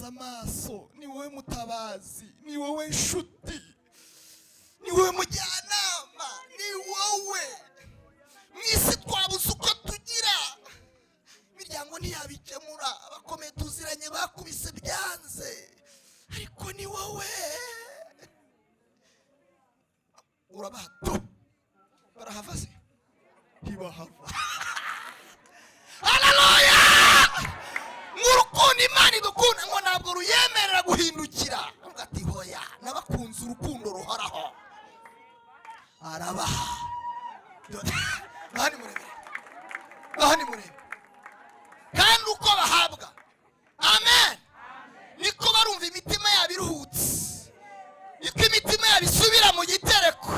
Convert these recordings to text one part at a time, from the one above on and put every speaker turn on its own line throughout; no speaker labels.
duhanze amaso, ni wowe mutabazi, ni wowe nshuti, ni wowe mujyanama, ni wowe. Mwisi twabuze uko tugira, imiryango ntiyabikemura, abakomeye tuziranye bakubise byanze, ariko ni wowe. Urabato barahava se ntibahava. Haleluya! Murukundo Imana idukunda ngo ntabwo ruyemerera guhindukira, ati hoya nabakunze urukundo ruhoraho arabaha. Bahani murebe kandi uko bahabwa, amen, niko barumva imitima yabo iruhutse, niko imitima yabo isubira mu gitereko.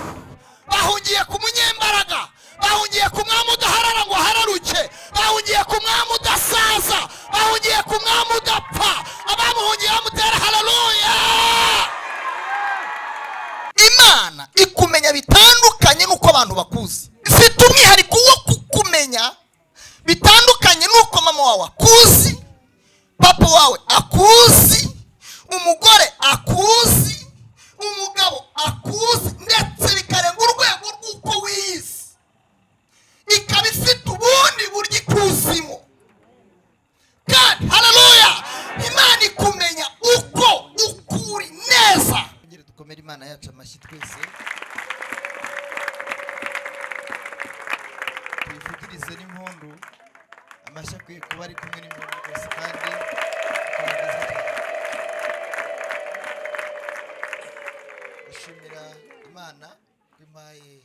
Bahungiye ku munyembaraga, bahungiye ku mwami udaharara ngo hararuke, bahungiye ku mwami udasaza, bahungiye ku mwami udapfa, abamuhungiye bamutera haleluya. Imana ikumenya bitandukanye nuko abantu bakuzi. Ifite umwihariko wo kukumenya bitandukanye nuko mama wawe akuzi, papa wawe akuzi, umugore akuzi, umugabo akuzi, ndetse bikarenga urwego rw'uko wiyizi. Ikaba ifite ubundi buryo ikuzimu. Kandi haleluya, Imana ikumenya uko ukuri neza. Dukomere Imana yacu amashyi twese, tuyivugirize n'impundu. Amashyi akwiye kuba ari kumwe n'impundu rwose, kandi dushimira Imana ko impaye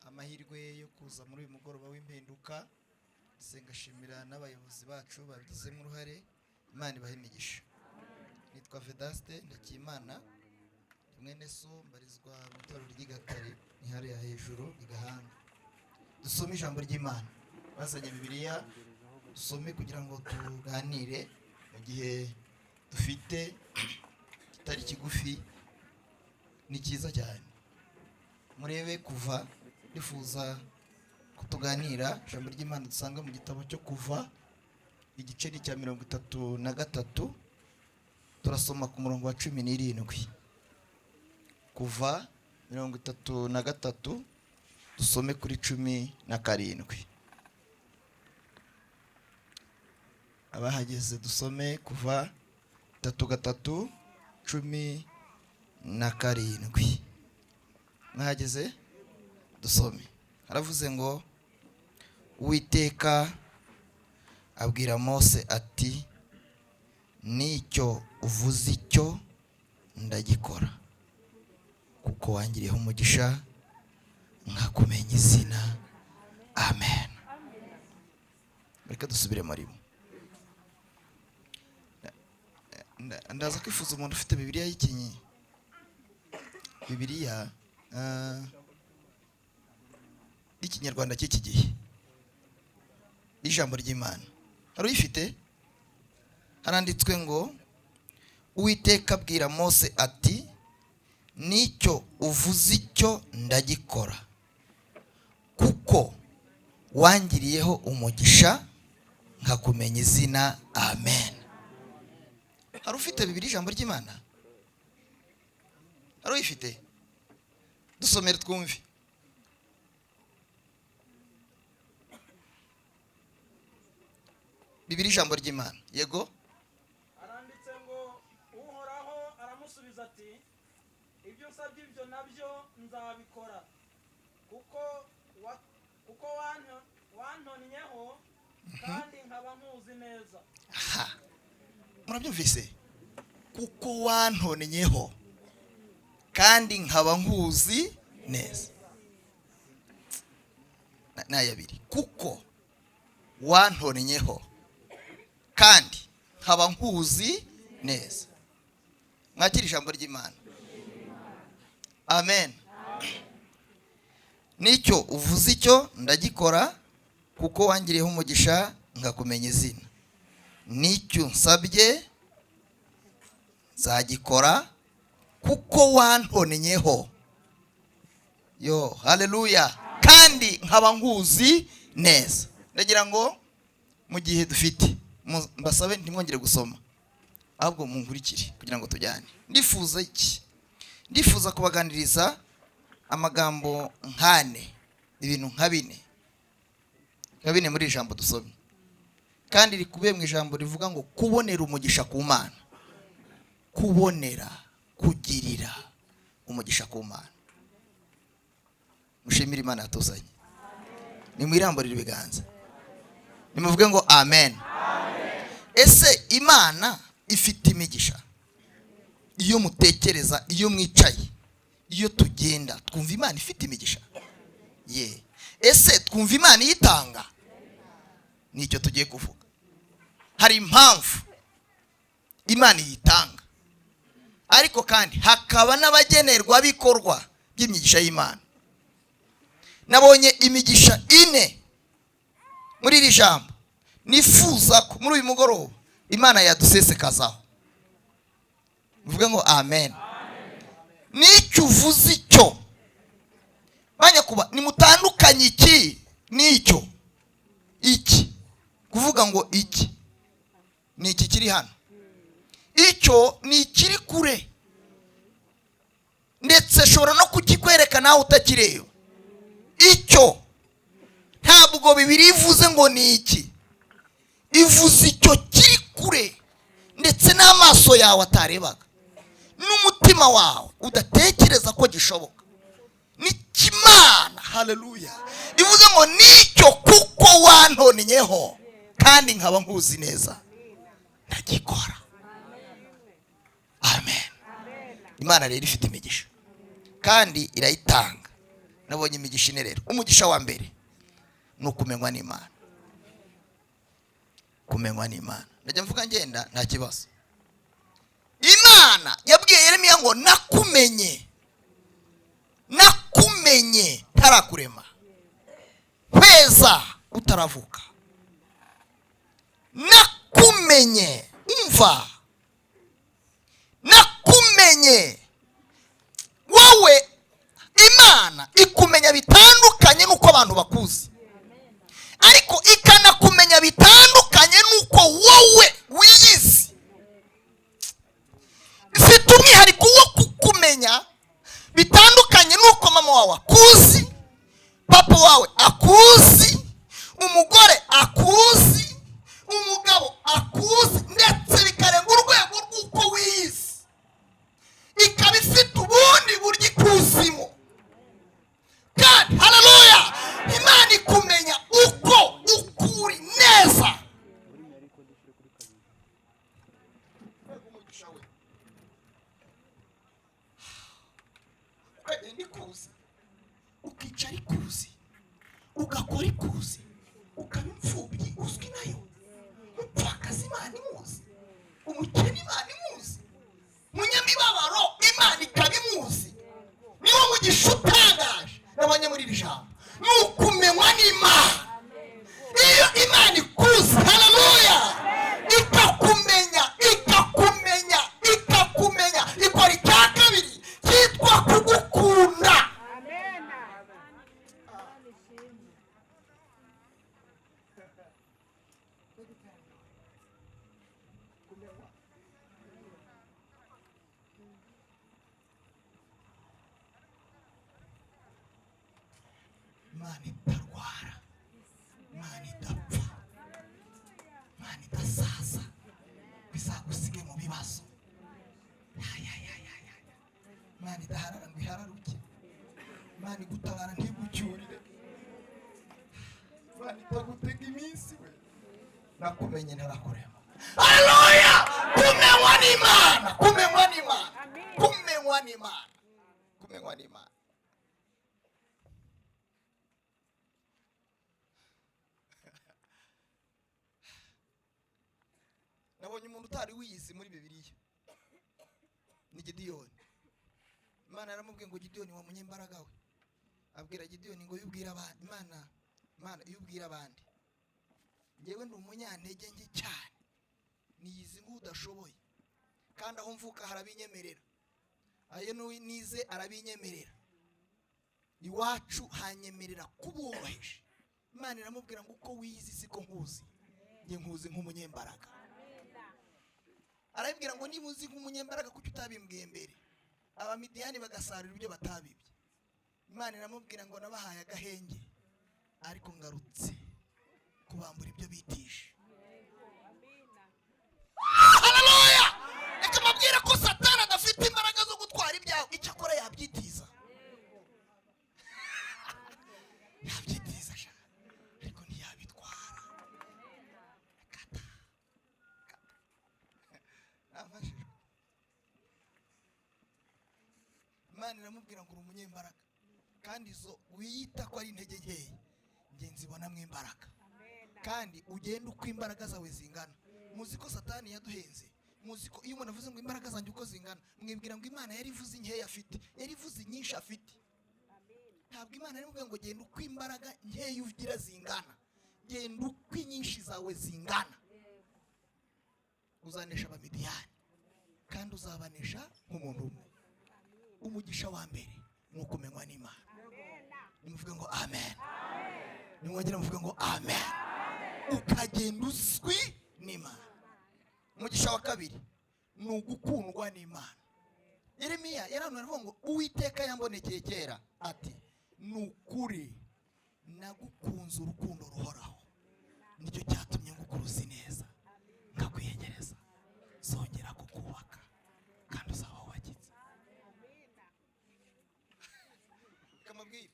amahirwe yo kuza muri uyu mugoroba w'impinduka. Ngashimira n'abayobozi bacu babigizemo uruhare. Imana ibahe imigisha. Nitwa Vedaste Ndakimana, mwene so, mbarizwa mu itorero ry'Igatare, ni hariya hejuru igahanga. Dusome ijambo ry'Imana, bazanye Bibiliya dusome kugira ngo tuganire mu gihe dufite kitari kigufi, ni cyiza cyane. Murebe Kuva, nifuza kutuganira ijambo ry'Imana dusanga mu gitabo cyo Kuva igice cya 33, turasoma ku murongo wa 17. Kuva 33 dusome kuri 17. Abahageze dusome Kuva 33 17. Mwahageze dusome. Haravuze ngo Uwiteka abwira Mose ati, nicyo uvuze icyo ndagikora, kuko wangiriyeho umugisha nkakumenya izina. Amen. Reka dusubire marimo. Ndaza kwifuza umuntu ufite Bibiliya y'ikinyi, Bibiliya y'ikinyarwanda cy'iki gihe, ijambo ry'Imana. Hari uyifite? Haranditswe ngo Uwiteka abwira Mose ati, nicyo uvuze icyo ndagikora, kuko wangiriyeho umugisha nkakumenya izina. Amen. Hari ufite Bibiliya ijambo ry'Imana? Hari uyifite? Dusomere twumve. Bibiliya ijambo ry'Imana. Yego.
Aranditse ngo Uhoraho aramusubiza ati, ibyo usabye ibyo nabyo nzabikora, kuko wantonnyeho kandi nkaba nkuzi neza.
Murabyumvise? Kuko wantonnyeho kandi nkaba nkuzi neza. N'ayabiri. Kuko wantonnyeho kandi nkaba nkuzi neza. Mwakira ijambo ry'Imana. Amen. Nicyo uvuze icyo ndagikora, kuko wangiriyeho umugisha nkakumenya izina. Nicyo nsabye nzagikora, kuko wantonnyeho. Yo, haleluya. Kandi nkaba nkuzi neza. Ndagira ngo mu gihe dufite, mbasabe ntimwongere gusoma. ahubwo munkurikire kugira ngo tujyane. Ndifuza iki? Ndifuza kubaganiriza amagambo nkane, ibintu nka bine muri ijambo dusomye, kandi rikubiye mu ijambo rivuga ngo kubonera umugisha ku Mana. Kubonera, kugirira umugisha ku Mana. Mushimire Imana yatuzanye. Ni mwiramburira ibiganza, nimuvuge ngo amen. Ese Imana ifite imigisha? Iyo mutekereza, iyo mwicaye, iyo tugenda, twumva Imana ifite imigisha? Ese twumva Imana iyitanga? Nicyo tugiye kuvuga. Hari impamvu Imana iyitanga, ariko kandi hakaba n'abagenerwa bikorwa by'imigisha y'Imana. Nabonye imigisha 4 muri iri jambo. Nifuza ko muri uyu mugoroba Imana yadusesekazaho. Muvuge ngo amen. Nicyo uvuze icyo banyakuba, nimutandukanye iki nicyo. Iki kuvuga ngo iki ni iki kiri hano, icyo ni ikiri kure, ndetse shobora no kukikwereka nawe utakireba. Icyo ntabwo Bibiliya ivuze ngo ni iki, ivuze icyo kiri kure, ndetse n'amaso yawe atarebaga, n'umutima wawe udatekereza ko gishoboka. N'Imana, haleluya, ivuze ngo nicyo kuko wantonyeho kandi nkaba nkuzi neza ndagikora. Amen. Imana rero ifite imigisha kandi irayitanga. Nabonye imigisha ine rero. Umugisha wa mbere ni ukumenywa n'Imana. Kumenywa n'Imana. Najya mvuga ngenda nta kibazo. Imana yabwiye Yeremiya ngo nakumenye tarakurema, kweza utaravuka. Nakumenye, umva, nakumenye. Wowe Imana ikumenya bitandukanye nuko abantu bakuzi, ariko ikanakumenya bitandukanye nuko wowe wiyizi. Ifite umwihariko wo kukumenya bitandukanye nuko mama wawe akuzi, papa wawe akuzi, umugore akuzi, umugabo akuzi, ndetse bikarenga urwego rw'uko wiyizi. Ikaba ifite ubundi buryo ikuzimu. God, haleluya, Imana ikumenya uko ukuri neza. Ikuzi, ukicara ikuzi, ugakora ikuzi, ukaba imfubyi uzwi nayo, umupfakazi Imana imuzi, umukene Imana imuzi, munyamibabaro Imana ikaba imuzi. Niwo mugisha utangaje nabonye muri iri jambo, ni ukumenywa n'Imana. Iyo Imana ikuzi, haleluya, ikakumenya, ikora icya kabiri cyitwa kugukunda. Imana itarwara, Imana idapfa, Imana idasaza, bizagusige mu bibazo. Imana idaharara ngo ihararuke, Imana igutabara ntigucyurire, Imana itagutega iminsi. We nakumenye ntarakurema. Haleluya! Kumenywa n'Imana, kumenywa n'Imana, kumenywa n'Imana, kumenywa n'Imana. Nabonye umuntu utari wiyizi muri Bibiliya, ni Gideyoni. Imana yaramubwiye ngo Gideyoni wa munyembaraga we, abwira Gideyoni ngo yubwira abandi, Imana yubwira abandi, ngewe ndi umunyantege nke cyane, niyizi nk'udashoboye, kandi aho mvuka harabinyemerera, ayo nize arabinyemerera, iwacu hanyemerera kububahisha. Imana iramubwira ngo uko wiyizi siko nkuzi, nge nkuzi nk'umunyembaraga. arabibwira ngo niba uzi nk'umunyembaraga kuki utabimbwiye mbere. Abamidiyani bagasarura ibyo batabibye. Imana iramubwira ngo nabahaye agahenge ariko ngarutse kubambura ibyo bitishe. Haleluya! Reka mabwira ko Satani adafite imbaraga zo gutwara ibyawe, icyo akora yabyitiza. Yabyitiza ariko ntiyabitwara. Imana iramubwira ngo uri umunyembaraga kandi izo wiyita ko ari intege nkeya njye nzibonamo imbaraga, kandi ugenda uko imbaraga zawe zingana. Muzi ko Satani yaduhenze, muzi ko iyo umuntu avuze ngo imbaraga zanjye uko zingana, mwibwira ngo Imana yari ivuze nkeya afite, yari ivuze nyinshi afite. Ntabwo Imana iramubwira ngo genda uko imbaraga nkeya ugira zingana, genda uko inyinshi zawe zingana uzanesha abamidiyani kandi uzabanesha nk'umuntu umwe. Umugisha wa mbere ni ukumenywa n'Imana. Nimuvuge ngo amen. Nimwongere muvuge ngo amen. Ukagenda uzwi n'Imana. Umugisha wa kabiri ni ugukundwa n'Imana. Yeremiya yaravuga ngo Uwiteka yambonekeye kera ati nukuri nagukunze urukundo ruhoraho, nicyo cyatumye ngukuruzi neza nkakwiyegereza, zongera kukubaka kandi uzaba wagize. Kamabwira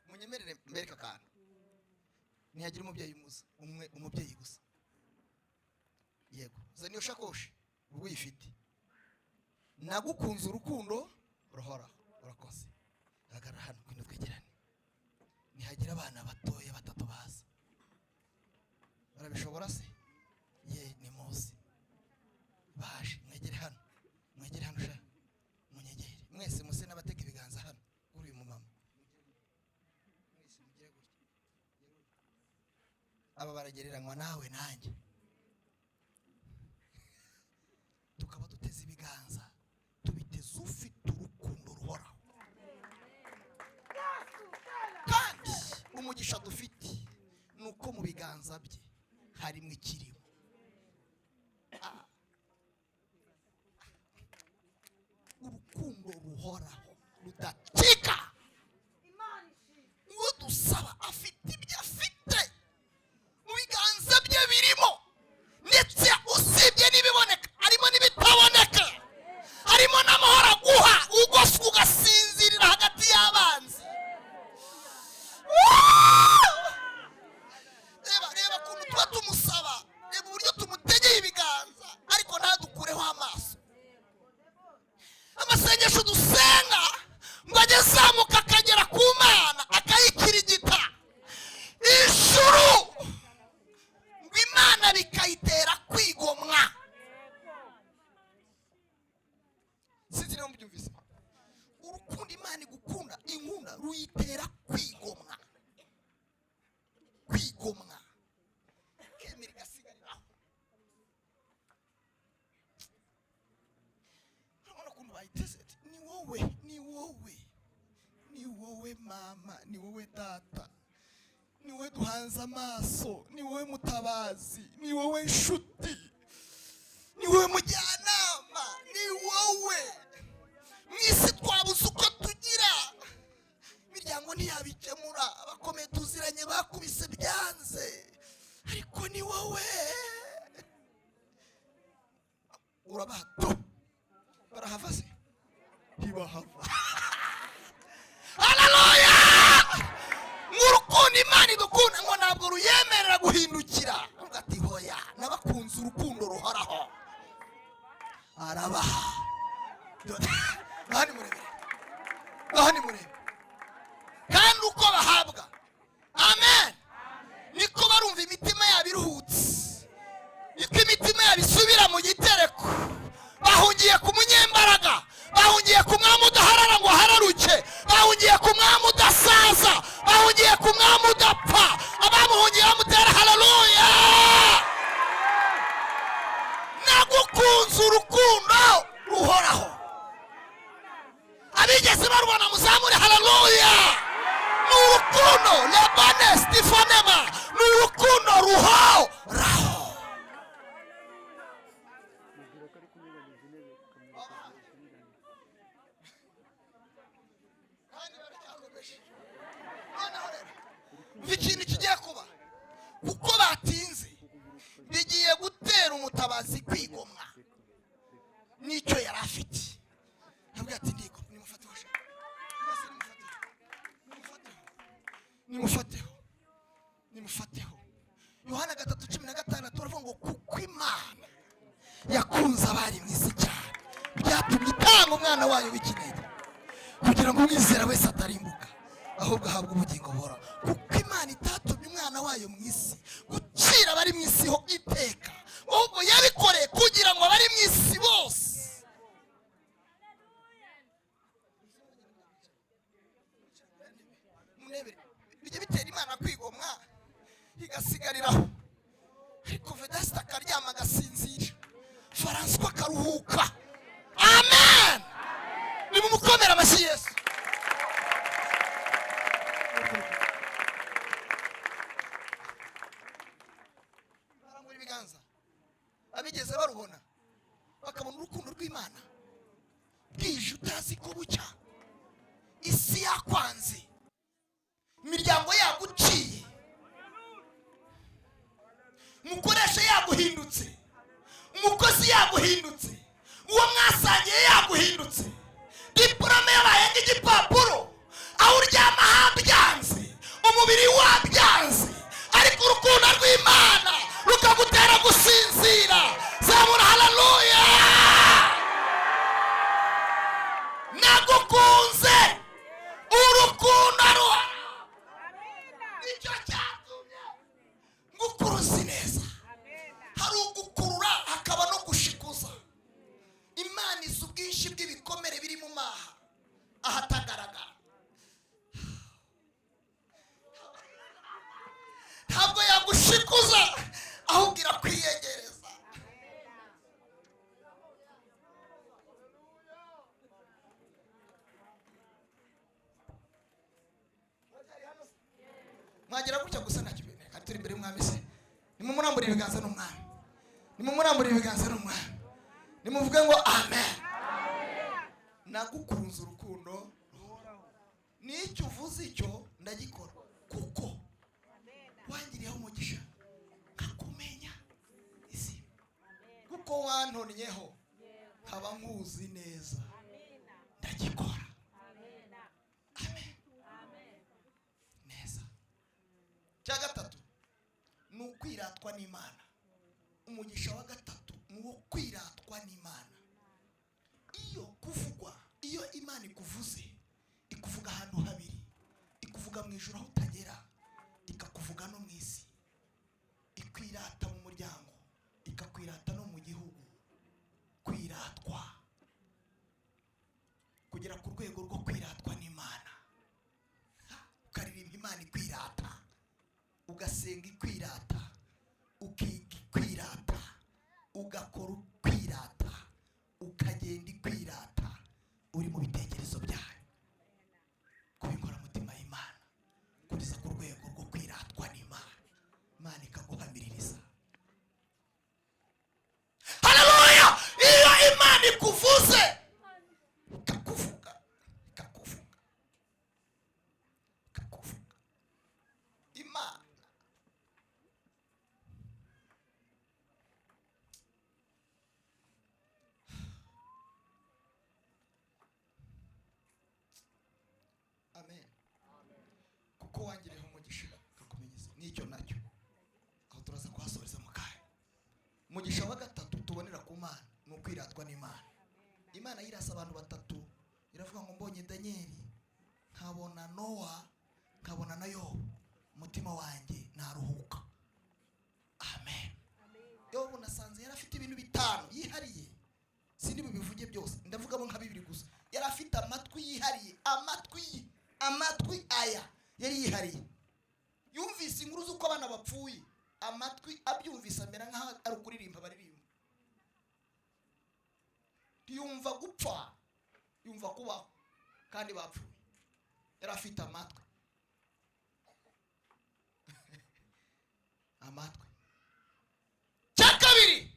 munyemerere mbereka akantu, ntihagira umubyeyi muza umubyeyi gusa. Yego zaniyo shakoshi ubwo uyifite. Nagukunze urukundo ruhoraho. Urakoze. Hagarara hano kwino twegerane. Ntihagira abana batoya batatu baza. Barabishobora se? Ye ni muzi. Baje mwegere hano. Mwegere hano sha. Munyegere. Mwese muse n'abateka ibiganza hano kuri uyu mumama. Mwese mugire gutya. Aba baragereranywa nawe nanjye. Tukaba duteze ibiganza tubiteze ufite urukundo ruhoraho. Kandi umugisha dufite nuko mu biganza bye harimo ikirimo. Urukundo ruhoraho rudacika. Ngo dusaba afite ibyo afite mu biganza bye birimo, ndetse usibye n'ibiboneka harimo n'ibitaboneka, harimo n'amahoro aguha ugoswe ugasinzirira hagati y'abanzi. Reba ukuntu tuba tumusaba, reba uburyo tumutegeye ibiganza ariko ntadukureho amaso. Amasengesho dusenga ngo ajye azamuka akagera ku Mana akayikirigita ijuru, ngo Imana bikayitera kwigomwa. Sinzi niba mubyumvise. Urukundo Imana igukunda inkunda ruyitera kwigomwa. Kwigomwa. Kemera igasigariraho. Urabona ukuntu bayiteze ati ni wowe mama, ni wowe data, ni wowe duhanze amaso, ni wowe mutabazi, ni wowe nshuti, ni wowe mujyanama, ni wowe. Mwisi twabuze uko tugira, imiryango ntiyabikemura, abakomeye tuziranye bakubise byanze, ariko ni wowe. Urabato barahava se? Ntibahava. Haleluya! Urukundo Imana idukunda ngo ntabwo ruyemerera guhindukira. Ati hoya nabakunze urukundo ruhoraho. Arabaha. Bahani murebe. Kandi uko bahabwa. Amen. Niko barumva imitima yabo iruhutse. Niko imitima yabo isubira mu gitereko. Bahungiye ku munyembaraga. Bahungiye ku mwami udaharara ngo hararuke. Bahungiye ku mwami udasaza. Bahungiye ku mwami udapfa. Abamuhungiye bamutera haleluya. Nagukunze urukundo ruhoraho. Abigeze barwana muzamure kandi baracyakomeje. Noneho rero umva ikintu kigiye kuba, kuko batinze bigiye gutera umutabazi kwigomwa n'icyo yari afite. Ntabwo ati ndigo nimufateho sha, mwese nimufateho. Yohana 3:16 turavuga ngo kuko Imana yakunze abari mu isi cyane byatumye itanga umwana wayo w'ikinege kugira ngo umwizera wese atarimbuka ahubwo ahabwe ubugingo buhoraho. Kuko Imana itatumye umwana wayo mu isi gucira abari mu isi ho iteka, ahubwo yabikoreye kugira ngo abari mu isi bose bijye bitera Imana kwigomwa igasigariraho. Ariko Vedasta akaryama agasinzira, Faranswa akaruhuka. Amen. Nimumukomera amashyi Yesu. Barangura ibiganza abigeze barubona bakabona urukundo rw'Imana bwije utazi ko bucya, isi yakwanze, imiryango yaguciye, umukoresha yaguhindutse, umukozi yaguhindutse, uwo mwasangiye yaguhindutse, diporome yabaye nk'igipapuro, aho uryama habyanze, umubiri wabyanze, ariko urukundo rw'Imana rukagutera gusinzira. Zamura haleluya. Nagukunze urukundo ruha, nicyo cyatumye ngukuruzi neza. Hari ugukurura hakaba no gushikuza. Imana izi ubwinshi bw'ibikomere biri mu maha ahatagaragara. Ntabwo yagushikuza ahubwo irakwiyegereza. Mwagira gutya gusa nta kibene aturi imbere y'umwami se. Nimumurambure ibiganza n'umwami, nimumurambure ibiganza n'umwami, nimuvuge ngo amen. Nagukunze urukundo n'icyo uvuze icyo ndagikora, kuko wangiriyeho umugisha nkakumenya isi, kuko wantonnyeho nkaba nkuzi neza ndagikora. Amen. Neza. Cya gatatu ni ukwiratwa n'Imana. Umugisha wa gatatu ni uwo kwiratwa n'Imana. Iyo Imana ikuvuze, ikuvuga ahantu habiri, ikuvuga mu ijuru aho utagera, ikakuvuga no mu isi. Ikwirata mu muryango, ikakwirata no mu gihugu. Kwiratwa, kugera ku rwego rwo kwiratwa n'Imana. Ukaririmba Imana ikwirata, ugasenga ikwirata, ukiga ikwirata, ugakora ukwirata, ukagenda ikwirata, uri mu bitekerezo byayo. Kubikora mutima y'Imana kugeza ku rwego rwo kwiratwa n'Imana, Imana ikaguhamiririza. Haleluya. Iyo Imana ikuvuze ikakuvuga Imana. Amen. Kuko wangiriyeho umugisha kakumenyeza n'icyo nacyo, aho turaza kuhasoreza mu kanya. Umugisha wa gatatu tubonera ku Mana ni ukwiratwa n'Imana. Imana yirasa abantu batatu, iravuga ngo mbonye Danieli, nkabona Nowa, nkabona na Yobu, umutima wanjye naruhuka. Amen. Yobu nasanze yari afite ibintu bitanu yihariye, sindi bubivuge byose, ndavugamo nka bibiri gusa. Yari afite amatwi yihariye, amatwi aya yari yihariye. Yumvise inkuru z'uko abana bapfuye, amatwi abyumvise amera nk'aho ari ukuririmba baririmba. Yumva gupfa, yumva kubaho kandi bapfuye. Yari afite amatwi. Amatwi. Cya kabiri,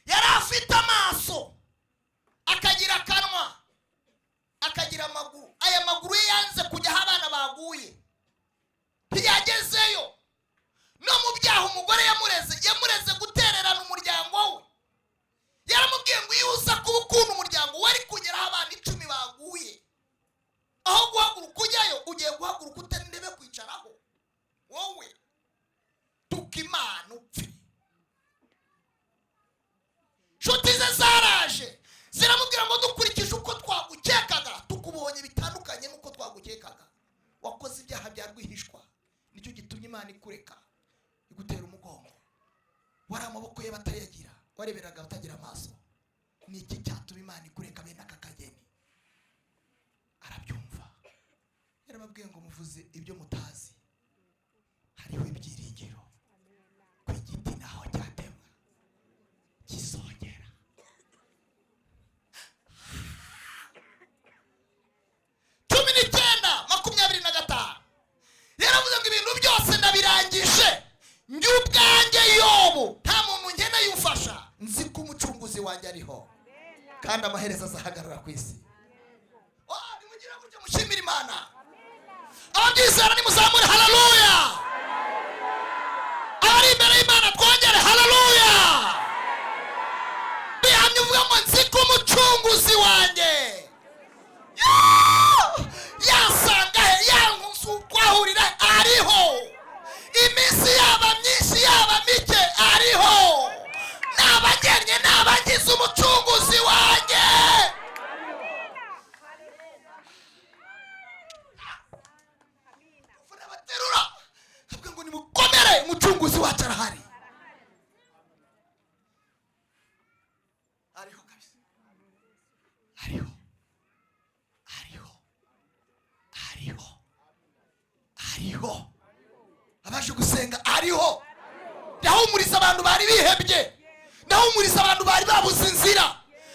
yari afite amaso ngo iyo uza kuba ukunda umuryango wari kugeraho abana 10 baguye, aho guhaguruka ujyayo ugiye guhaguruka utari ndebe kwicaraho wowe tukimana upfe. Nshuti ze zaraje ziramubwira ngo dukurikije uko twagukekaga tukubonye bitandukanye n'uko twagukekaga, wakoze ibyaha bya rwihishwa, nicyo gitumye Imana ikureka igutera umugongo. Wari amaboko ye batayagira, wareberaga batagira amaso, ni iki cyatuma Imana ikureka bene aka kageni? Arabyumva. Yarababwiye ngo muvuze ibyo mutazi, hariho ibyiringiro ku igiti naho cyatemwa kisongera. Cumi n'icyenda 25 yaravuze ngo ibintu byose ndabirangije, njye ubwanjye Yobu nta muntu nkeneye umfasha, nzi ko umucunguzi wanjye ariho kandi amaherezo azahagarara ku isi. Nimugire gutya mushimira Imana. Ababyizera nimuzamure haleluya. Abari imbere y'Imana twongere haleluya. Bihamye uvuga ngo nzi ko umucunguzi wanjye yasanga yankusu twahurira ariho, iminsi yaba myinshi yaba mike ariho, nabagennye nabagize umucunguzi wanjye. Ufuna baterura avuga ngo nimukomere, umucunguzi wacu arahari. Ariho kabisa, ariho ariho ariho ariho. Abaje gusenga ariho. Ndahumuriza abantu bari bihebye, ndahumuriza abantu bari babuze inzira,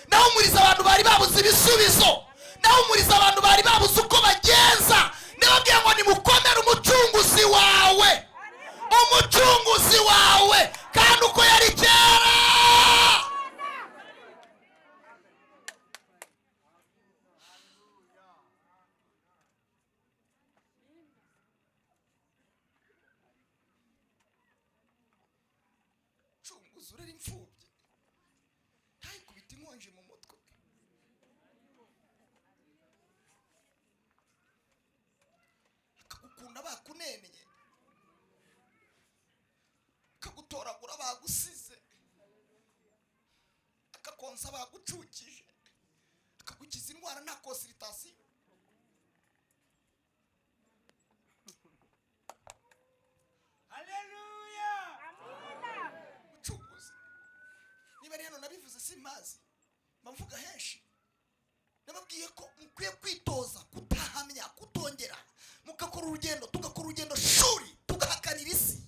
ndahumuriza abantu bari babuze ibisubizo, ndahumuriza abantu bari babuze uko bagenza. Ndababwiye ngo nimukomere umucunguzi wawe, umucunguzi wawe, kandi uko yari kera. Cunguzi urera imfubyi, ntayikubita inkonji mu mutwe. Akagukunda bakunenye, akagutoragura bagusize, akakonsa bagucukije, akagukiza indwara nta konsiritasiyo. Mucunguzi, niba rero nabivuze simazi, mbavuga henshi. Nababwiye ko mukwiye kwitoza kutahamya, kutongera, mugakora urugendo, tugakora urugendo shuri, tugahakanira isi,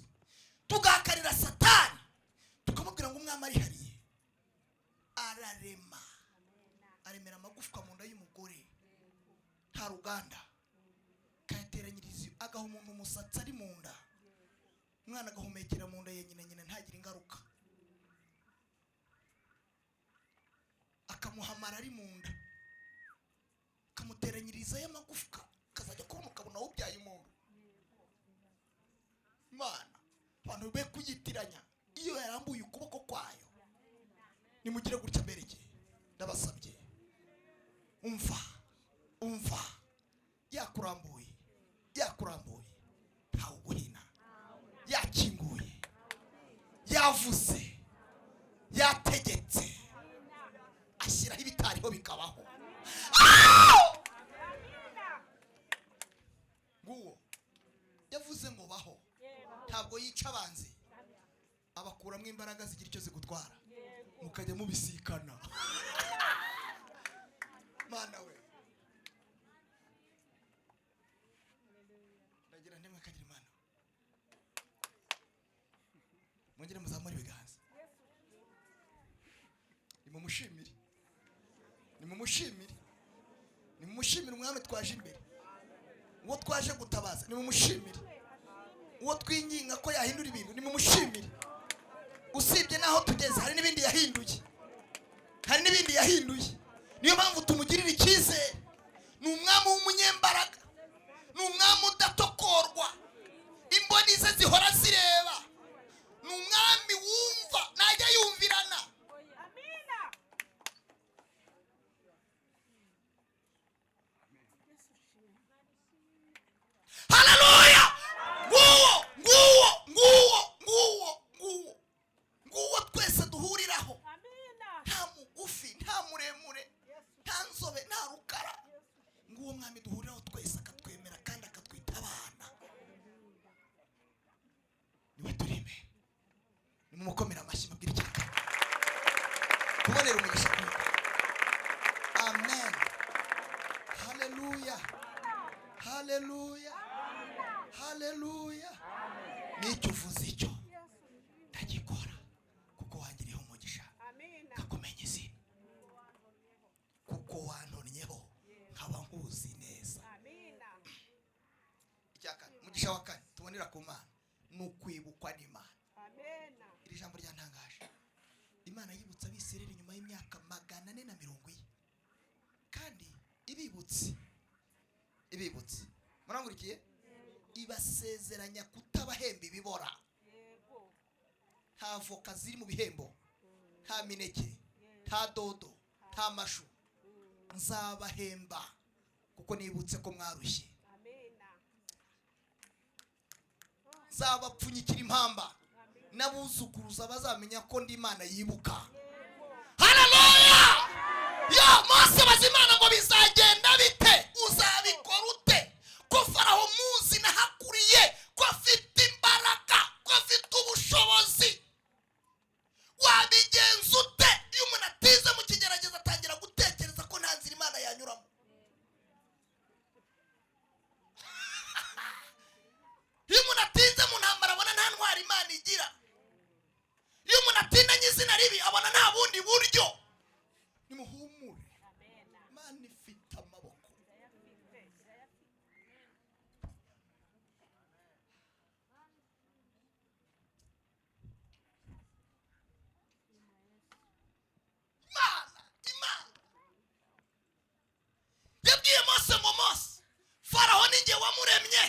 tugahakanira Satani, tukamubwira ngo umwami arihariye. Ararema, aremera amagufwa mu nda y'umugore, nta ruganda, kayateranyiriza, agaha umuntu umusatsi ari mu nda, umwana agahumekera mu nda ye nyine ntagire ingaruka, akamuhamara ari mu nda, akamuteranyiriza y'amagufwa, kazajya kubona ukabona wubyaye umuntu. Imana abantu be kuyitiranya, iyo yarambuye ukuboko kwayo. Nimugire gutya mbere igihe ndabasabye, umva yakurambuye ntawe uguhina, yakinguye, yavuze, yategetse, ashyiraho ibitariho bikabaho. Nguwo yavuze ngo baho, ntabwo yica abanzi, abakuramo imbaraga zigira icyo zigutwara, mukajya mubisikana. Mana we, ndagira ndemwe kagira Imana, mwongere muzamure ibiganza, nimumushimire, nimumushimire, nimumushimire umwami twaje imbere, uwo twaje gutabaza nimumushimire, uwo twinginga ko yahindura ibintu nimumushimire. Usibye naho tugeze hari n'ibindi yahinduye, niyo mpamvu tumugirira icyizere. Ni umwami w'umunyembaraga, ni umwami udatokorwa, imboni ze zihora zireba, ni umwami wumva, najya yumvirana. muremure nta nzobe nta rukara, nguwo mwami duhuriraho twese akatwemera kandi akatwita abana. Niwe turi imbere. Nimumukomera amashyi mubwire icyaka kubonera umugisha kuri. Amen. Haleluya. Haleluya. Haleluya. Nicyo uvuze icyo ndagikora kuko wangiriyeho umugisha kakumenya izina, kuko wantonyeho nkaba nkuzi neza. Icyaka umugisha wa kane tubonera ku Mana ni ukwibukwa n'Imana. Iri jambo ryantangaje. Imana yibutsa Abisirayeli nyuma y'imyaka 440 kandi ibibutse murangurikiye, ibasezeranya kutabahemba ibibora. Nta voka ziri mu bihembo, nta mineke, nta dodo, nta mashu. Nzabahemba kuko nibutse ko mwarushye. Nzabapfunyikira impamba, n'abuzukuruza bazamenya ko ndi Imana yibuka. Haleluya. Yo Mose bazimana ngo bizagenda bite? Uzabikora ute? Ko Faraho muzi nahakuriye, ko afite imbaraga, ko afite ubushobozi. Wabigenza ute? Iyo umuntu atize mu kigerageza atangira gutekereza ko nta nzira Imana yanyuramo. Iyo umuntu atinze mu ntambara abona nta ntwari Imana igira. Iyo umuntu atindanye izina ribi abona nta bundi buryo. Nimuhumure, Imana ifite amaboko. Imana yabwiye Mose ngo Mose, Faraho ninjye wamuremye,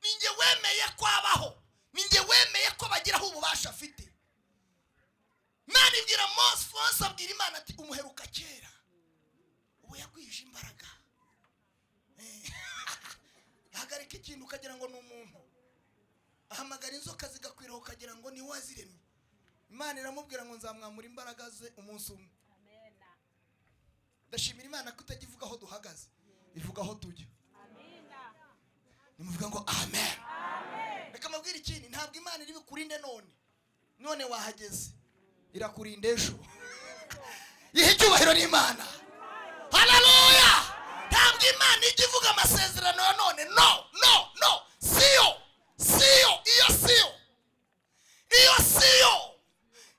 ninjye wemeye ko abaho, ninjye wemeye ko bagiraho ububasha afite. Imana ibwira Mose abwira Imana ati umuheruka kera, ubu yagwije imbaraga. Yahagarika ikintu ukagira ngo ni umuntu, ahamagara inzoka zigakwiraho ukagira ngo ni we waziremye. Imana iramubwira ngo nzamwamura imbaraga ze umunsi umwe. Ndashimira Imana ko itagivuga aho duhagaze, ivuga aho tujya. Nimuvuga ngo amen. Reka mabwire ikindi, ntabwo Imana iri bukurinde none wahageze, irakurinda ejo. Ihe cyubahiro n'Imana. Haleluya. Ntabwo Imana ijya ivuga amasezerano ya none. No. Iyo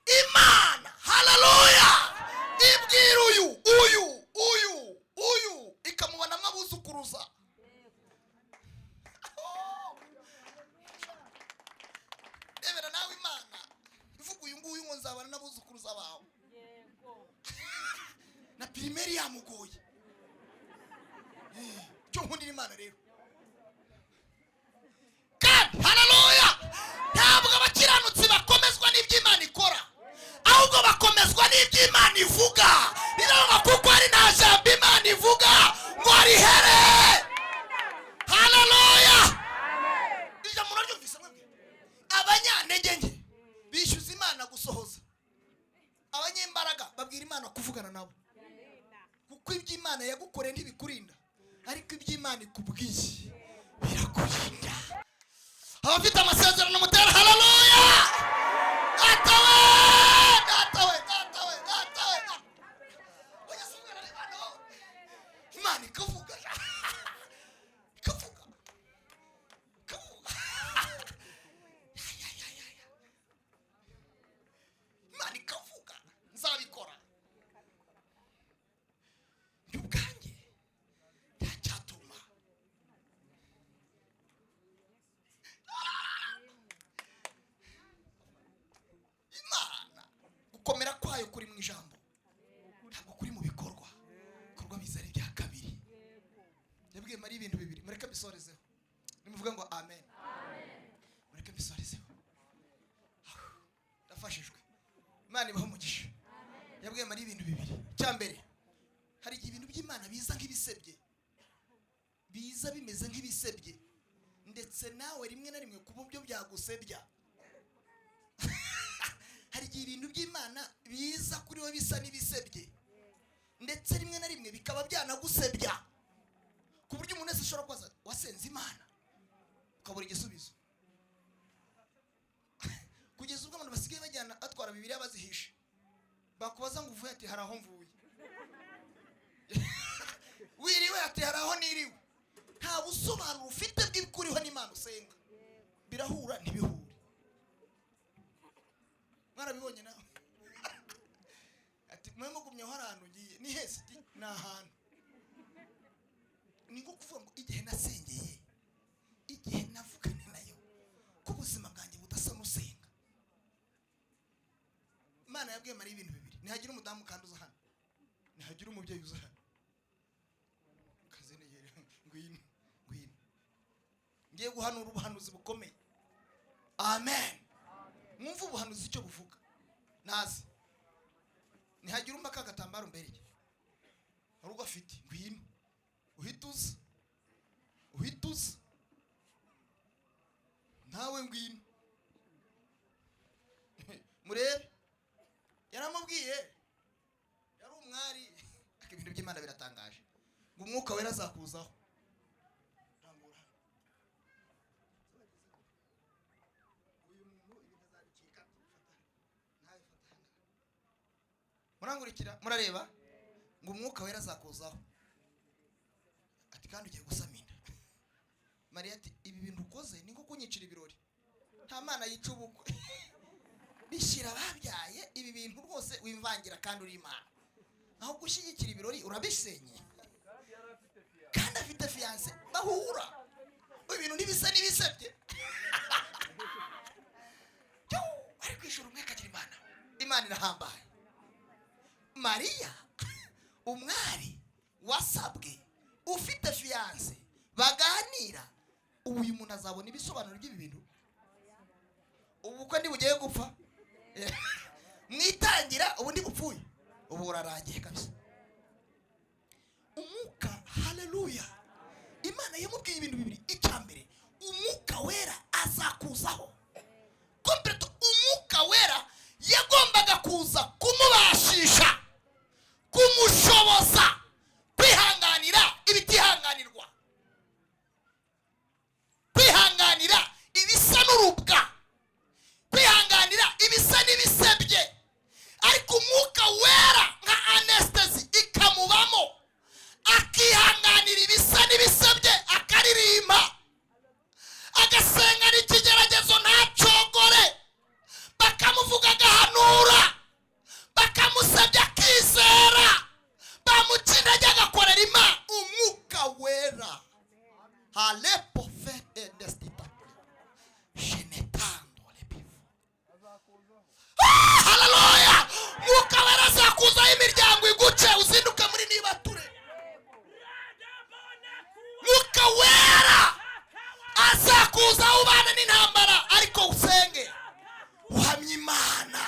Imana. Haleluya. Ibwira uyu ikamubona mwabuzukuruza. Ebera nawe Imana ivuga uyu nguyu ngo nzabana n'abuzukuruza bawe. Na primeri yamugoye. Cyo nkundira Imana rero. Kandi haleluya. Ntabwo abakiranutsi bakomezwa n'ibyo Imana ikora, ahubwo bakomezwa n'ibyo Imana ivuga. Biranga kuko ari nta jambo Imana ivuga ngo rihere. Haleluya. Ija muraryumvise mwebwe? Abanyantege nke bishyuza Imana gusohoza, abanyembaraga babwira Imana kuvugana nabo. Kuko ibyo Imana yagukoreye ntibikurinda, ariko ibyo Imana ikubwiye birakurinda. Abafite amasezerano mutera haleluya. Atawe. Imana ikavuga. Imana ikavuga nzabikora. Ubwanjye ntacyatuma. Imana gukomera kwayo kuri mu ijambo, ntabwo kuri mu bikorwa. Ibikorwa bizari bya kabiri. Yabwiye Mariya ibintu bibiri, mureke bisorezeho. Nimuvuga ngo amen. Mureke bisorezeho. Ndafashijwe. Imana ibaho umugisha. Yabwiye Mariya ibintu bibiri. Cyambere, hari ibintu by'Imana biza nk'ibisebye, biza bimeze nk'ibisebye, ndetse nawe rimwe na rimwe ku buryo byagusebya. hari igihe ibintu by'Imana biza kuri wowe bisa n'ibisebye, ndetse rimwe na rimwe bikaba byanagusebya ku buryo umuntu wese ashobora kubaza wasenze Imana ukabura igisubizo. Kugeza ubwo abantu basigaye bajyana atwara Bibiliya bazihishe, bakubaza ngo uvuye ati hari aho mvuye, wiriwe ati hari aho niriwe. Nta busobanuro ufite bw'ibikuriho n'Imana usenga, birahura ntibihure. Mwarabibonye nawe? Ati mwe mugumye aho ahantu ngiye ni hese, ni ahantu. Ni nko kuvuga ngo igihe nasengeye, igihe navuganye nayo, ko ubuzima bwanjye budasa n'usenga. Imana yabwiye Mariya ibintu bibiri: nihagira umudamu kandi uza hano, nihagira umubyeyi uza hano. Kazenegere ngwino ngiye guhanura ubuhanuzi bukomeye. Amen. Mwumva ubuhanuzi icyo buvuga nazi. Nihagira umba kagatambaro mbereye harugo afite, ngwino uhituza nawe ngwino murebe. Yaramubwiye, yari umwari. Ibintu by'Imana biratangaje ngo umwuka wera azakuzaho. Murangurikira murareba ngo umwuka wera azakuzaho. Ati kandi ugiye gusama inda. Mariya ati ibi bintu ukoze ni nko kunyicira ibirori. Nta Mana yica ubukwe. Bishyira babyaye ibi bintu rwose wimvangira kandi uri Imana. Aho gushyigikira ibirori urabisenye. Kandi afite fiance bahura. Ibintu ntibisa n'ibisebye. Ari kwishura umwe akagira Imana. Imana irahambaye. Mariya umwari wasabwe ufite fiance baganira, uyu muntu azabona ibisobanuro by'ibi bintu. Ubukwe ndi bugiye gupfa mwitangira, ubu ndi bupfuye, ubu urarangiye kabisa. Umwuka, haleluya. Imana yamubwiye ibintu bibiri. Icyambere, umwuka wera azakuzaho. Kompleto, umwuka wera yagombaga kuza kumubashisha, kumushoboza kwihanganira ibitihanganirwa, kwihanganira ibisa n'urubwa, kwihanganira ibisa n'ibisebye. Ariko umwuka wera nka anesthesi ikamubamo, akihanganira ibisa n'ibisebye, akaririmba, agasenga n'ikigeragezo ntacogore, bakamuvuga agahanura, bakamusabya akizera, bamukindaga agakorera Imana. Umwuka wera halepo fe destita shenetando lebivu. Haleluya. Umwuka wera azakuzaho imiryango iguce uzinduke muri nibature. Umwuka wera azakuzaho ubana n'intambara, ariko usenge uhamye Imana.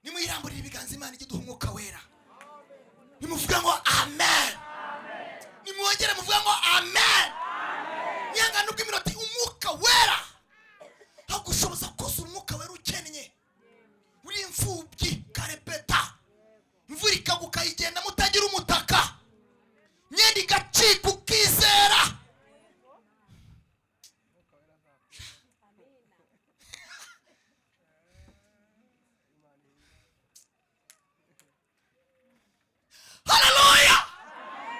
Nimwiramburira ibiganza Imana igiduha umwuka wera. Nimuvuga ngo amen. Nimwongere muvuga ngo amen. Nyangana ubwo iminota umwuka wera agushoboza kuza. Umwuka wera ukennye, uri imfubyi karepeta, imvura ikaguka yigenda mutagira umutaka, myenda igacika ukizera. Haleluya.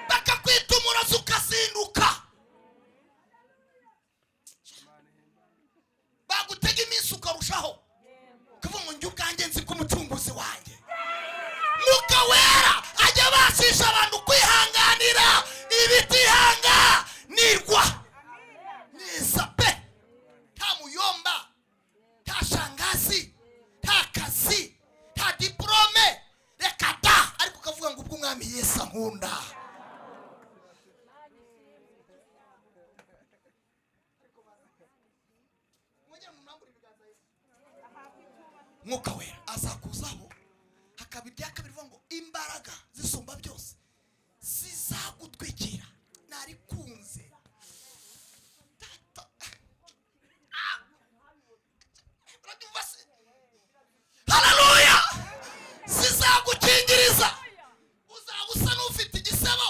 Bakakwita umurazi ukazinduka, bagutega iminsi ukarushaho kuvuga ngo njye ubwanjye nzi ko umucunguzi wanjye. Mwuka wera ajya abashisha abantu kwihanganira ibitihanganirwa neza pe. Nta muyomba, nta shangazi, nta kazi, nta diplome, reka da. Ariko ukavuga ngo ubwo umwami Yesu ankunda. Mwuka wera azakuzaho, hakaba ibya kabiri bivuga ngo imbaraga zisumba byose zizagutwikira. Narikunze nzagukingiriza uzaba usa n'ufite igisebo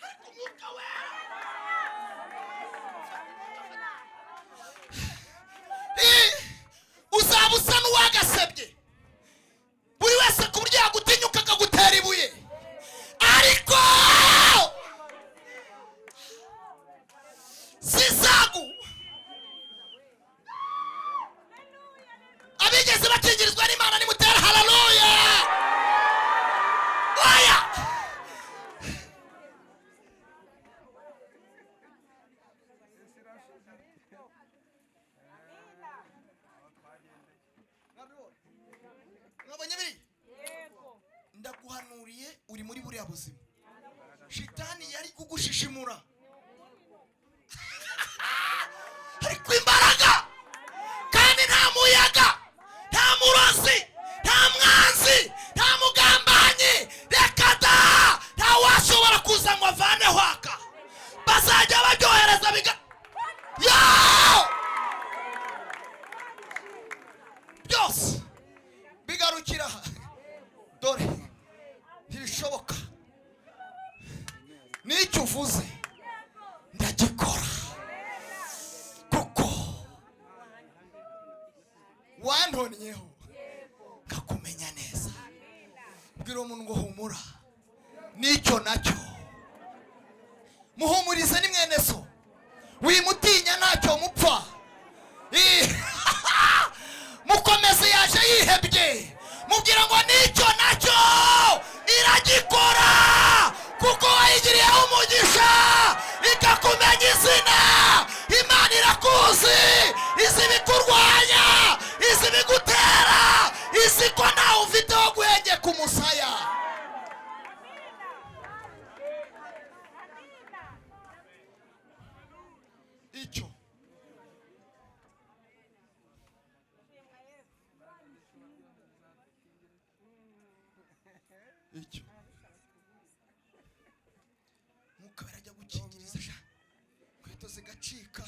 ariko umwuka wera uzaba usa n'uwagasebye buri wese ku buryo yagutinyuka akagutera ibuye ariko zizagu abigeze bakingirizwa n'Imana nimutera haleluya oya mwabonye biri ndaguhanuriye uri muri buriya buzima shitani yari kugushishimura ariko imbaraga kandi nta muyaga nta murozi nta mwanzi nta mugambanyi reka da nta washobora kuza ngo avane hwaka bazajya baryohereza biga yo byose bigarukira dore ntibishoboka n'icyo uvuze ndagikora kuko wantonyeho ngakumenya neza bwira umuntu ngo humura n'icyo nacyo muhumurize ni mwene so wimutinya ntacyo mupfa mukomeze yaje yihebye mubwira ngo n'icyo nacyo iragikora kuko wayigiriyeho umugisha ikakumenya izina Imana irakuzi izi bikurwanya izi bigutera izi ko nawe ufite wo guhengeka umusaya icyo icyo mwuka barajya gukingiriza inkweto zigacika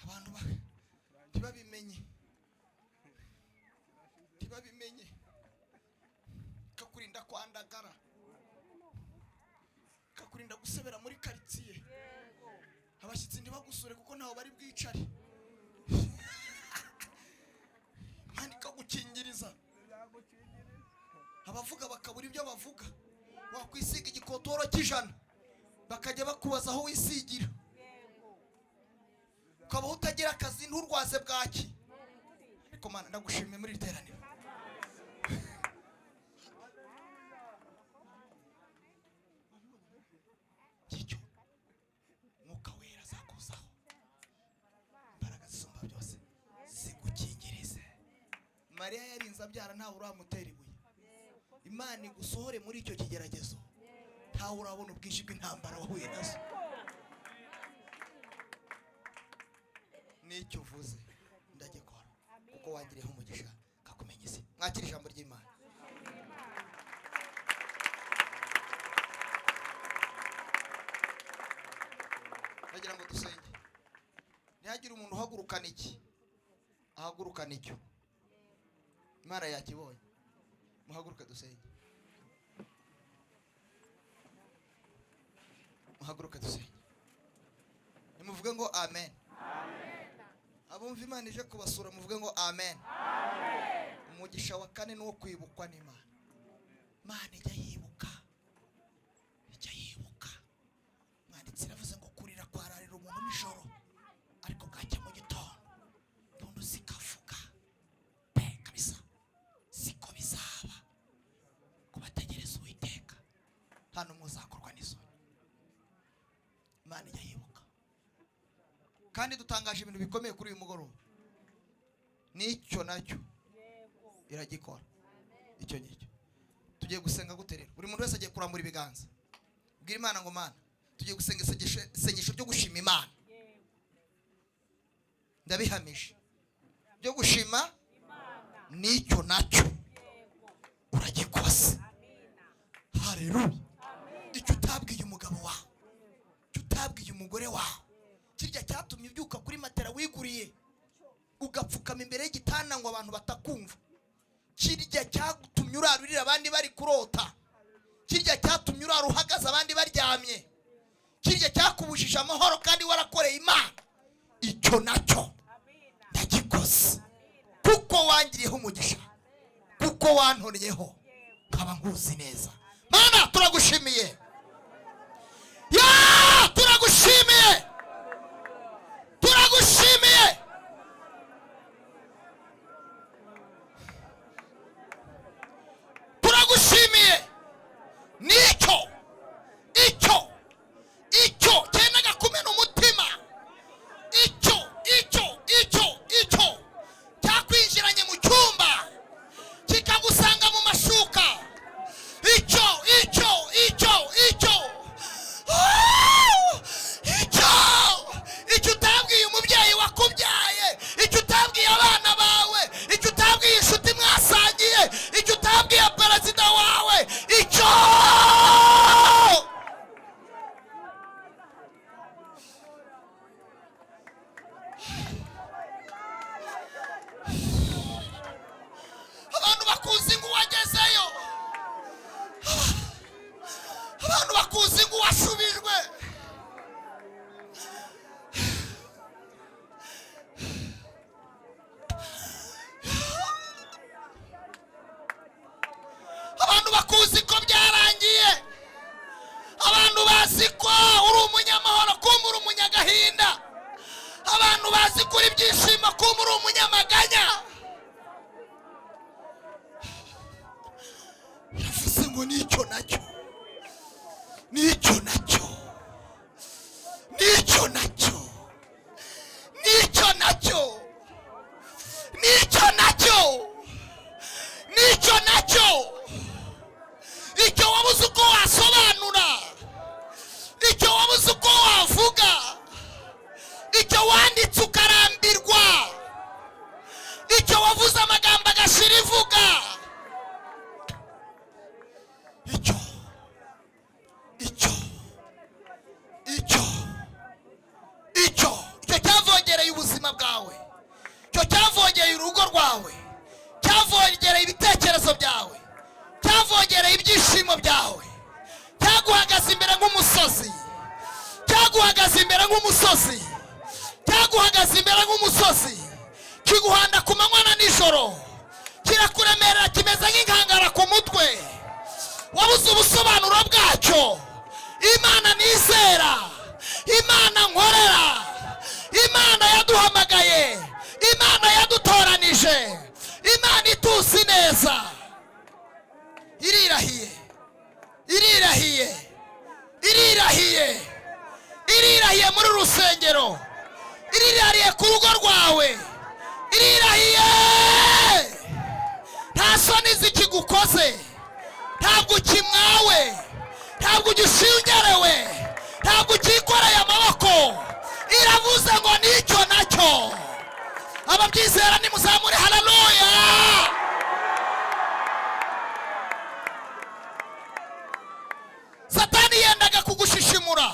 abantu ntibabimenye kakurinda kwandagara kakurinda gusebera muri karitsiye abashyitsi ntibagusure kuko ntaho bari bwicare Imana ikagukingiriza abavuga bakabura ibyo bavuga wakwisiga igikotoro cy'ijana bakajya bakubaza aho wisigira ukabaho utagira akazi nturwaze bwaki ariko Mana ndagushimiye muri iri teraniro icyo mwuka wera azakuzaho imbaraga zisumba byose zigukingirize Mariya yarinze abyara ntawe uramutera ibuye Imana igusohore muri icyo kigeragezo ntawe urabona ubwinshi bw'intambara wahuye nazo n'icyo uvuze ndagikora kuko wagiriyeho umugisha kakumenya isi mwakira ijambo ry'Imana ndagira ngo dusenge ntihagire umuntu uhagurukana iki ahagurukana icyo Imana yakibonye muhaguruke dusenge muhaguruke dusenge nimuvuge ngo amen abumva Imana ije kubasura muvuge ngo amen umugisha wa kane ni uwo kwibukwa n'Imana Imana ijya yibuka mwanditsi iravuze ngo kurira kwararira umuntu nijoro ariko bwacya mu gitondo ntundu zikavuga kabisa siko bizaba kubategereza Uwiteka nta n'umwe uzakorwa n'isoni Imana ijya yibuka kandi dutangaje ibintu bikomeye kuri uyu mugoroba n'icyo nacyo iragikora icyo ngicyo tugiye gusenga guterera buri muntu wese agiye kurambura ibiganza bwira Imana ngo Mana tugiye gusenga isengesho ryo gushima Imana ndabihamije byo gushima n'icyo nacyo uragikoze haleluya icyo utabwiye umugabo wawe icyo utabwiye umugore wawe kirya cyatumye ubyuka kuri matera wiguriye ugapfukama imbere y'igitanda ngo abantu batakumva urarurira abandi bari kurota, kirya cyatumye urara uhagaze abandi baryamye, kirya cyakubujije amahoro kandi warakoreye Imana, icyo nacyo ndagikoze kuko wangiriyeho umugisha, kuko wantoreyeho nkaba nkuzi neza. Mana turagushimiye, turagushimiye, turagushimiye. Turagushimiye icyo cyendaga kumena umutima, icyo cyakwinjiranye mu cyumba kikagusanga mu mashuka, icyo utabwiye umubyeyi wakubyaye, icyo utabwiye abana bawe, icyo utabwiye inshuti mwasangiye, icyo utabwiye perezida wawe, icyo abantu bakuzi ngo wagezeyo, abantu bakuzi ngo washubijwe. Abantu bakuzi ko byarangiye, abantu bazi ko uri umunyamahoro kumbe uri umunyagahinda, abantu bazi ko uri ibyishimo kumbe uri umunyamaganya. Yavuze ngo nicyo nacyo icyo wabuze uko wasobanura, icyo wabuze uko wavuga, icyo wanditse ukarambirwa, icyo wavuze amagambo agashira ivuga, icyo cyavogereye ubuzima bwawe, icyo cyavogereye urugo rwawe, cyavogereye ibitekerezo byawe, cyavogereye ibyishimo byawe, cyaguhagaze imbere nk'umusozi, kiguhanda ku manywa na nijoro, kirakuremerera kimeze nk'inkangara ku mutwe, wabuze ubusobanuro bwacyo. Imana nizera, Imana nkorera, Imana yaduhamagaye, Imana yadutoranije, Imana ituzi neza, irirahiye muri rusengero, irirahiye ku rugo rwawe, irirahiye. Nta soni zikigukoze, ntabwo ukimwawe, ntabwo ugishingerewe, ntabwo ukikoreye amaboko, iravuze ngo nicyo nacyo. Ababyizera nimuzamure haleluya. Satani yendaga kugushishimura,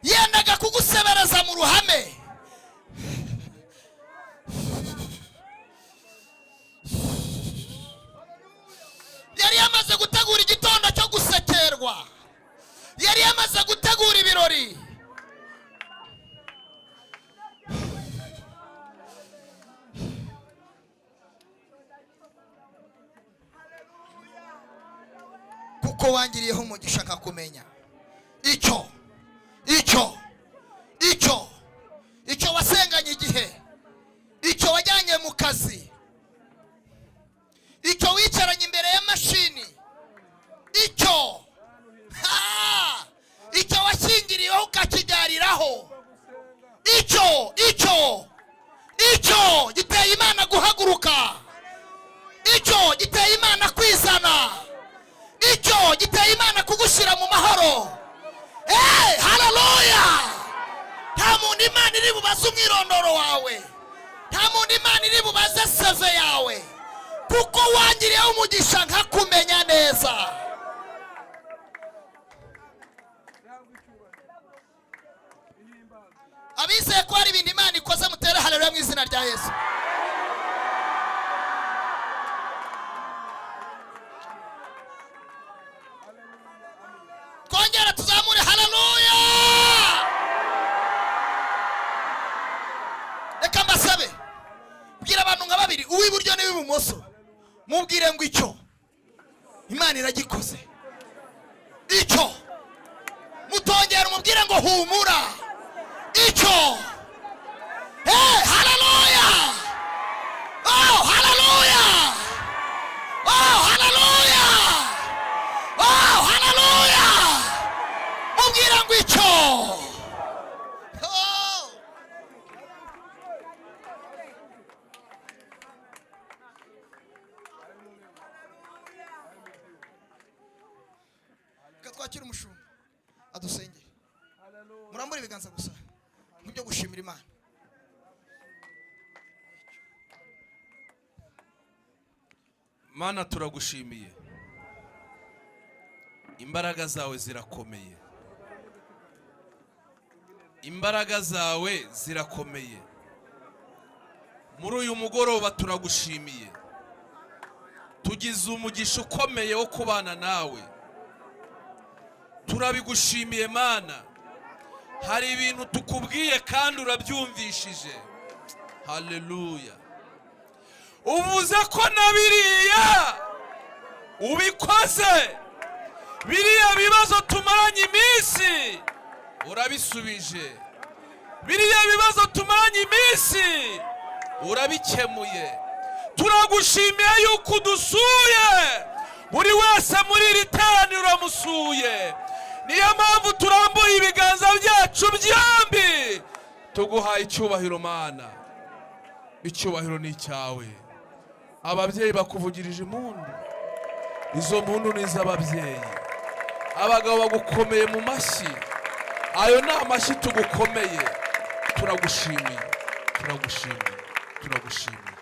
yendaga kugusebereza mu ruhame, yari yamaze gutegura igitondo cyo gusekerwa, yari yamaze gutegura ibirori. Kuko wangiriyeho umugisha nkakumenya, icyo wasenganye igihe, icyo wajyanye mu kazi, icyo wicaranye imbere ya mashini, icyo washyingiriyeho ukakibyariraho, icyo giteye Imana guhaguruka, icyo giteye Imana kwizana, icyo giteye Imana kugushyira mu mahoro. Haleluya. Nta muntu Imana iri bubaze umwirondoro wawe, nta muntu Imana iri bubaze seve yawe, kuko wangiriyeho umugisha nkakumenya neza. Abizeye ko hari ibintu Imana ikoze mutere haleluya mu izina rya Yesu. mubwire ngo icyo Imana iragikoze. Icyo mutongera umubwire ngo humura. Icyo hallelujah. Oh hallelujah. Oh hallelujah. Oh hallelujah. Mubwire ngo icyo. Twakira umushumba adusengere. Murambure ibiganza gusa nk'ibyo gushimira Imana.
Mana turagushimiye, imbaraga zawe zirakomeye, imbaraga zawe zirakomeye. Muri uyu mugoroba turagushimiye, tugize umugisha ukomeye wo kubana nawe. Turabigushimiye Mana, hari ibintu tukubwiye kandi urabyumvishije. Haleluya. Uvuze ko na biriya ubikoze, biriya bibazo tumaranye iminsi urabisubije, biriya bibazo tumaranye iminsi urabikemuye. Turagushimiye yuko udusuye, buri wese muri iri teraniro uramusuye. Niyo mpamvu turambuye ibiganza byacu byombi tuguhaye icyubahiro Mana. Icyubahiro ni icyawe. Ababyeyi bakuvugirije impundu, izo mpundu ni iz'ababyeyi. Abagabo bagukomeye mu mashyi, ayo ni amashyi tugukomeye. Turagushimiye, turagushimiye, turagushimiye.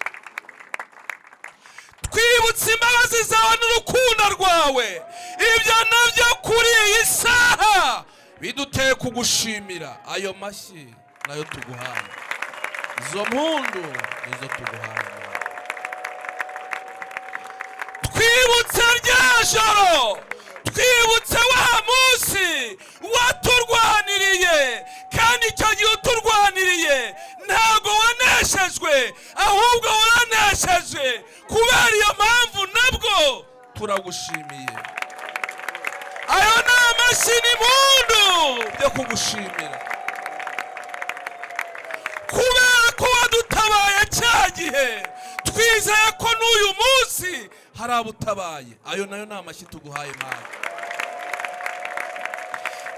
Twibutse imbabazi zawe n'urukundo rwawe, ibyo nabyo kuri iyi saha biduteye kugushimira. Ayo mashyi nayo tuguhaye, izo mpundu nizo tuguhaye. Twibutse rya joro, twibutse wa munsi waturwaniriye, kandi icyo gihe uturwaniriye ntabwo waneshejwe, ahubwo waranesheje. Kubera iyo mpamvu nabwo turagushimiye. Ayo ni amashyi n'impundu byo kugushimira, kubera ko wadutabaye cya gihe. Twizeye ko n'uyu munsi hari abutabaye. Ayo nayo ni amashyi tuguhaye Mana.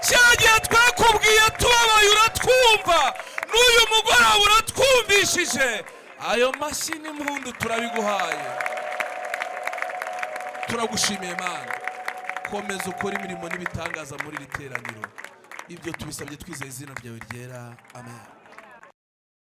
Cya gihe twakubwiye tubabaye uratwumva, n'uyu mugoroba uratwumvishije. Ayo mashyi n'impundu turabiguhaye. Turagushimiye Mana, komeza ukora imirimo n'ibitangaza muri iri teraniro. Ibyo tubisabye twizeye izina ryawe ryera. Amen.